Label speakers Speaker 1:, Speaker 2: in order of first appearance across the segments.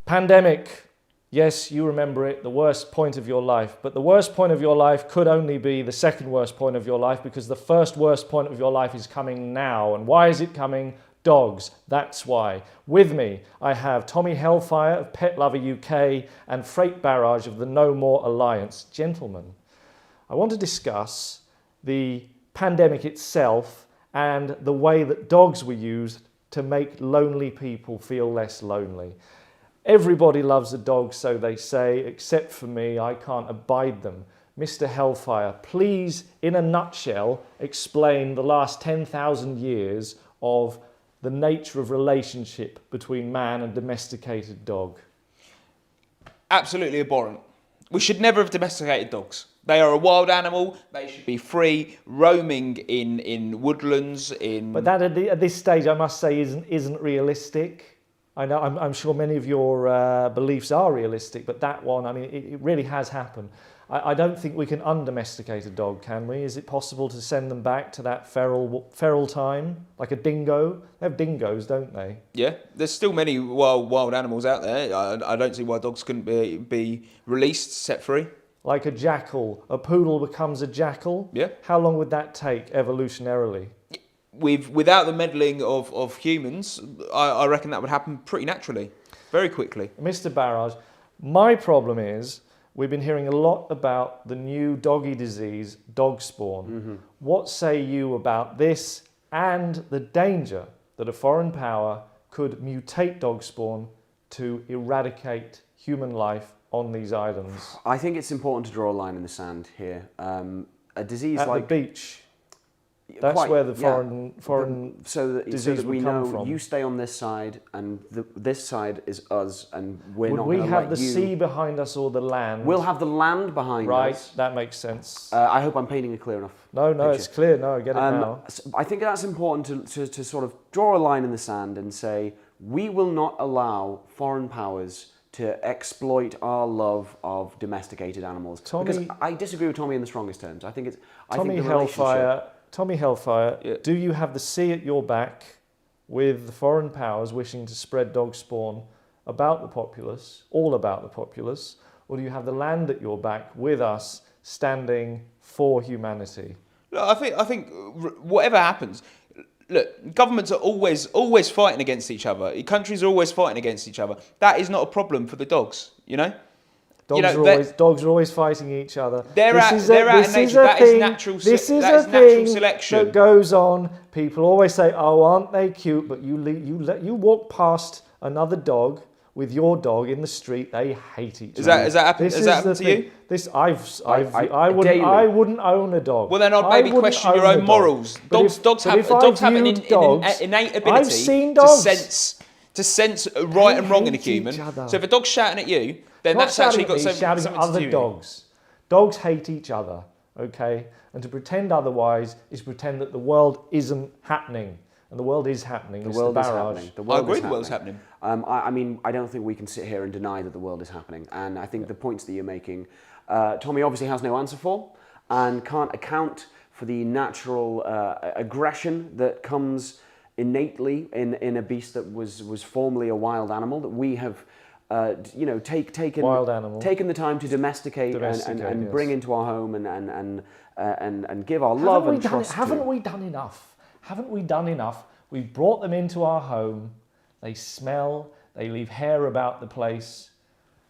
Speaker 1: Pandemic. Yes, you remember it, the worst point of your life. But the worst point of your life could only be the second worst point of your life, because the first worst point of your life is coming now. And why is it coming? Dogs. That's why. With me, I have Tommy Hellfire of Pet Lover UK and Freight Barrage of the No More Alliance. Gentlemen, I want to discuss the pandemic itself and the way that dogs were used to make lonely people feel less lonely. Everybody loves a dog, so they say, except for me, I can't abide them. Mr. Hellfire, please, in a nutshell, explain the last 10,000 years of the nature of relationship between man and domesticated dog.
Speaker 2: Absolutely abhorrent. We should never have domesticated dogs. They are a wild animal. They should be free, roaming in woodlands.
Speaker 1: But that at this stage, I must say, isn't realistic. I know, I'm sure many of your beliefs are realistic, but that one, I mean, it really has happened. I don't think we can undomesticate a dog, can we? Is it possible to send them back to that feral time, like a dingo? They have dingoes, don't they?
Speaker 2: Yeah, there's still many wild animals out there. I don't see why dogs couldn't be released, set free.
Speaker 1: Like a jackal, a poodle becomes a jackal.
Speaker 2: Yeah.
Speaker 1: How long would that take evolutionarily?
Speaker 2: Without the meddling of humans, I reckon that would happen pretty naturally, very quickly.
Speaker 1: Mr. Barrage, my problem is we've been hearing a lot about the new doggy disease, Dogspawn. Mm-hmm. What say you about this and the danger that a foreign power could mutate Dogspawn to eradicate human life on these islands?
Speaker 3: I think it's important to draw a line in the sand here. A disease
Speaker 1: at
Speaker 3: like
Speaker 1: the beach. That's where the foreign
Speaker 3: so
Speaker 1: disease
Speaker 3: that we
Speaker 1: would come
Speaker 3: know
Speaker 1: from.
Speaker 3: You stay on this side, and this side is us, and we're
Speaker 1: would
Speaker 3: not
Speaker 1: we
Speaker 3: going to
Speaker 1: have
Speaker 3: let
Speaker 1: the sea behind us or the land?
Speaker 3: We'll have the land behind us.
Speaker 1: Right, that makes sense.
Speaker 3: I hope I'm painting a clear enough
Speaker 1: No,
Speaker 3: picture.
Speaker 1: it's clear. No, I get it now.
Speaker 3: I think that's important to sort of draw a line in the sand and say we will not allow foreign powers to exploit our love of domesticated animals. Because I disagree with Tommy in the strongest terms. I think Tommy
Speaker 1: Hellfire,
Speaker 2: yeah.
Speaker 1: Do you have the sea at your back with the foreign powers wishing to spread dog spawn about the populace, all about the populace, or do you have the land at your back with us standing for humanity?
Speaker 2: Look, I think whatever happens, look, governments are always fighting against each other. Countries are always fighting against each other. That is not a problem for the dogs, you know?
Speaker 1: Dogs are always fighting each other.
Speaker 2: They're out in nature. That is natural selection.
Speaker 1: That goes on. People always say, "Oh, aren't they cute?" But you walk past another dog with your dog in the street. They hate each other.
Speaker 2: Has that happened to you?
Speaker 1: I wouldn't own a dog.
Speaker 2: Well, then I'd maybe question your own morals. Dogs have an innate ability to sense right and wrong in a human. So if a dog's shouting at you, then that's actually got something to
Speaker 1: other
Speaker 2: do.
Speaker 1: Dogs. Dogs hate each other, okay? And to pretend otherwise is pretend that the world isn't happening. And the world is happening.
Speaker 3: The world is happening.
Speaker 2: I agree the world's happening.
Speaker 3: I mean, I don't think we can sit here and deny that the world is happening. And I think the points that you're making, Tommy obviously has no answer for and can't account for the natural aggression that comes innately in a beast that was formerly a wild animal that we have taken the time to domesticate and bring into our home and give our love and trust to.
Speaker 1: Haven't we done enough? Haven't we done enough? We've brought them into our home. They smell. They leave hair about the place.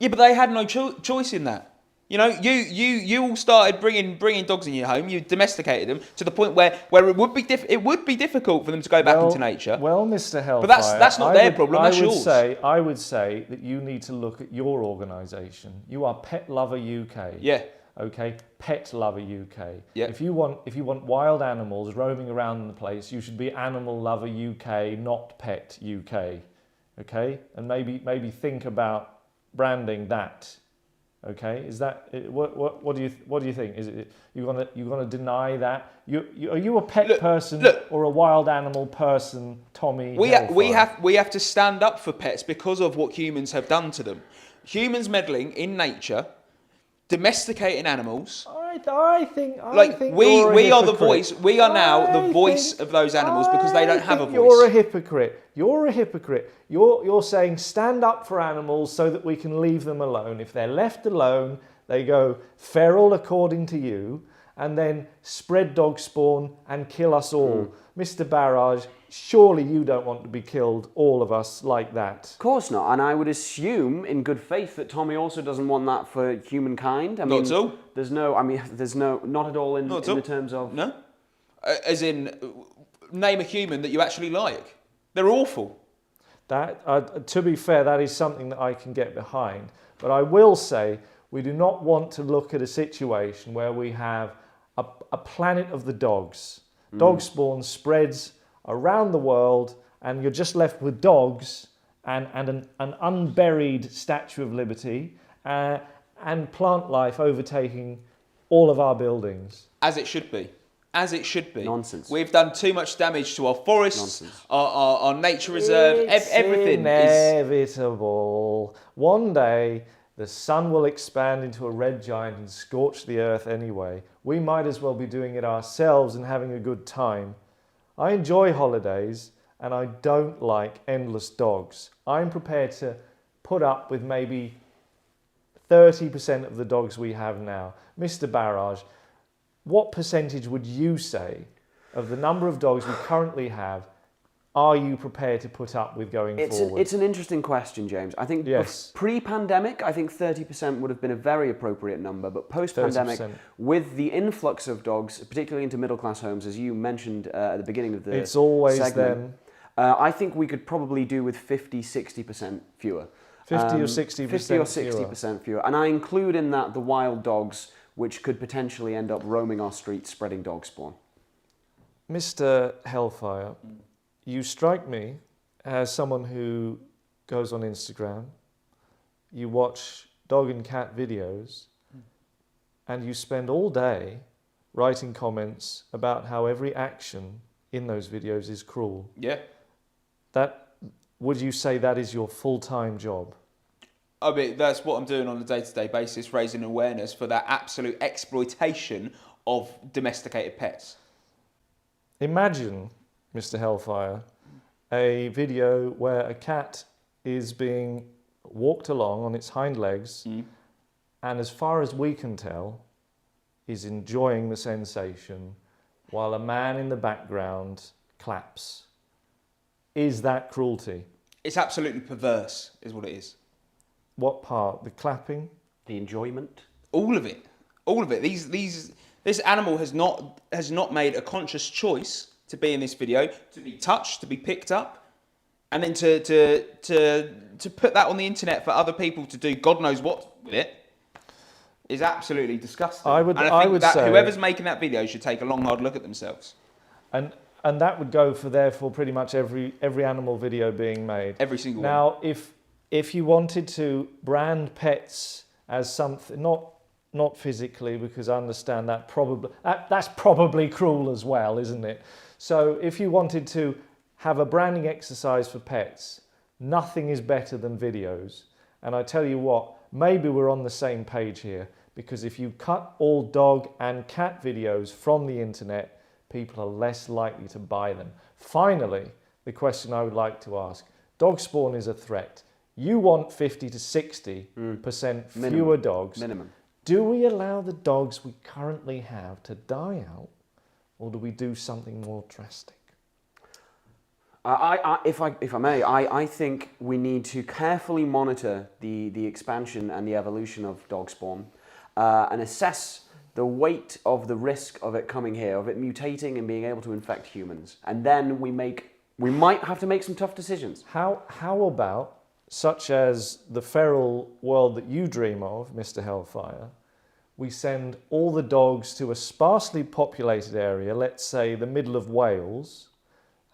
Speaker 2: Yeah, but they had no choice in that. You know, you all started bringing dogs in your home. You domesticated them to the point where it would be difficult for them to go back into nature.
Speaker 1: Well, Mr. Hellfire,
Speaker 2: but that's not their problem. That's yours.
Speaker 1: I would say that you need to look at your organisation. You are Pet Lover UK.
Speaker 2: Yeah.
Speaker 1: Okay, Pet Lover UK.
Speaker 2: Yeah.
Speaker 1: If you want wild animals roaming around the place, you should be Animal Lover UK, not Pet UK. Okay, and maybe think about branding that. Okay, is that what do you think? Is it you gonna deny that? Are you a pet person or a wild animal person, Tommy?
Speaker 2: We have to stand up for pets because of what humans have done to them. Humans meddling in nature domesticating animals.
Speaker 1: I think
Speaker 2: we are the voice. We are now the voice of those animals because they don't have a voice.
Speaker 1: You're a hypocrite. You're a hypocrite. You're saying stand up for animals so that we can leave them alone. If they're left alone, they go feral according to you, and then spread dog spawn and kill us all. Mr. Barrage, surely you don't want to be killed, all of us, like that.
Speaker 3: Of course not. And I would assume, in good faith, that Tommy also doesn't want that for humankind. I mean,
Speaker 2: not at all.
Speaker 3: Not at all in the terms of...
Speaker 2: No. As in, name a human that you actually like. They're awful.
Speaker 1: That, to be fair, that is something that I can get behind. But I will say, we do not want to look at a situation where we have a planet of the dogs. Dog spawn spreads around the world, and you're just left with dogs and an unburied Statue of Liberty and plant life overtaking all of our buildings.
Speaker 2: As it should be. As it should be.
Speaker 3: Nonsense.
Speaker 2: We've done too much damage to our forests, our nature reserve, everything.
Speaker 1: It's inevitable. One day, the sun will expand into a red giant and scorch the earth anyway. We might as well be doing it ourselves and having a good time. I enjoy holidays, and I don't like endless dogs. I'm prepared to put up with maybe 30% of the dogs we have now. Mr. Barrage, what percentage would you say of the number of dogs we currently have are you prepared to put up with going forward?
Speaker 3: It's an interesting question, James. I think pre-pandemic, I think 30% would have been a very appropriate number, but post-pandemic,
Speaker 1: 30%.
Speaker 3: with the influx of dogs, particularly into middle-class homes, as you mentioned at the beginning of the
Speaker 1: it's always
Speaker 3: segment,
Speaker 1: them.
Speaker 3: I think we could probably do with 50-60% fewer.
Speaker 1: 50 or 60%
Speaker 3: 50 or 60% fewer. And I include in that the wild dogs, which could potentially end up roaming our streets, spreading dog spawn.
Speaker 1: Mr. Hellfire, you strike me as someone who goes on Instagram, you watch dog and cat videos, and you spend all day writing comments about how every action in those videos is cruel.
Speaker 2: Yeah.
Speaker 1: Would you say that is your full-time job?
Speaker 2: I mean, that's what I'm doing on a day-to-day basis, raising awareness for that absolute exploitation of domesticated pets.
Speaker 1: Imagine, Mr. Hellfire, a video where a cat is being walked along on its hind legs and, as far as we can tell, is enjoying the sensation while a man in the background claps. Is that cruelty?
Speaker 2: It's absolutely perverse, is what it is.
Speaker 1: What part? The clapping?
Speaker 3: The enjoyment?
Speaker 2: All of it. All of it. This animal has not made a conscious choice to be in this video, to be touched, to be picked up, and then to put that on the internet for other people to do God knows what with it is absolutely disgusting.
Speaker 1: I would say
Speaker 2: whoever's making that video should take a long, hard look at themselves.
Speaker 1: And that would go for therefore pretty much every animal video being made.
Speaker 2: Every single one.
Speaker 1: Now, if you wanted to brand pets as something not physically, because I understand that's probably cruel as well, isn't it? So if you wanted to have a branding exercise for pets, nothing is better than videos. And I tell you what, maybe we're on the same page here, because if you cut all dog and cat videos from the internet, people are less likely to buy them. Finally, the question I would like to ask, dog spawn is a threat. You want 50 to 60% fewer dogs.
Speaker 3: Minimum.
Speaker 1: Do we allow the dogs we currently have to die out, or do we do something more drastic?
Speaker 3: If I may, I think we need to carefully monitor the expansion and the evolution of dog spawn and assess the weight of the risk of it coming here, of it mutating and being able to infect humans. And then we might have to make some tough decisions.
Speaker 1: How about, such as the feral world that you dream of, Mr. Hellfire, we send all the dogs to a sparsely populated area, let's say the middle of Wales,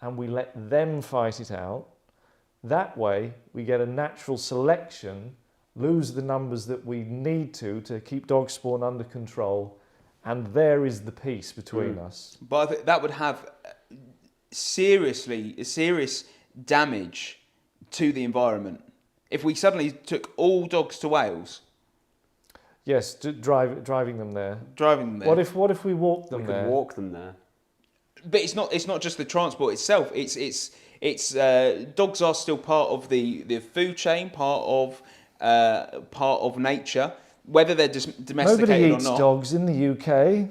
Speaker 1: and we let them fight it out. That way, we get a natural selection, lose the numbers that we need to keep dog spawn under control, and there is the peace between us.
Speaker 2: But I think that would have serious damage to the environment if we suddenly took all dogs to Wales.
Speaker 1: Yes, driving them there.
Speaker 2: Driving them there.
Speaker 1: What if we walk them there?
Speaker 3: We could walk them there.
Speaker 2: But it's not just the transport itself. It's dogs are still part of the food chain, part of nature. Whether they're domesticated or not.
Speaker 1: Nobody eats dogs in the UK.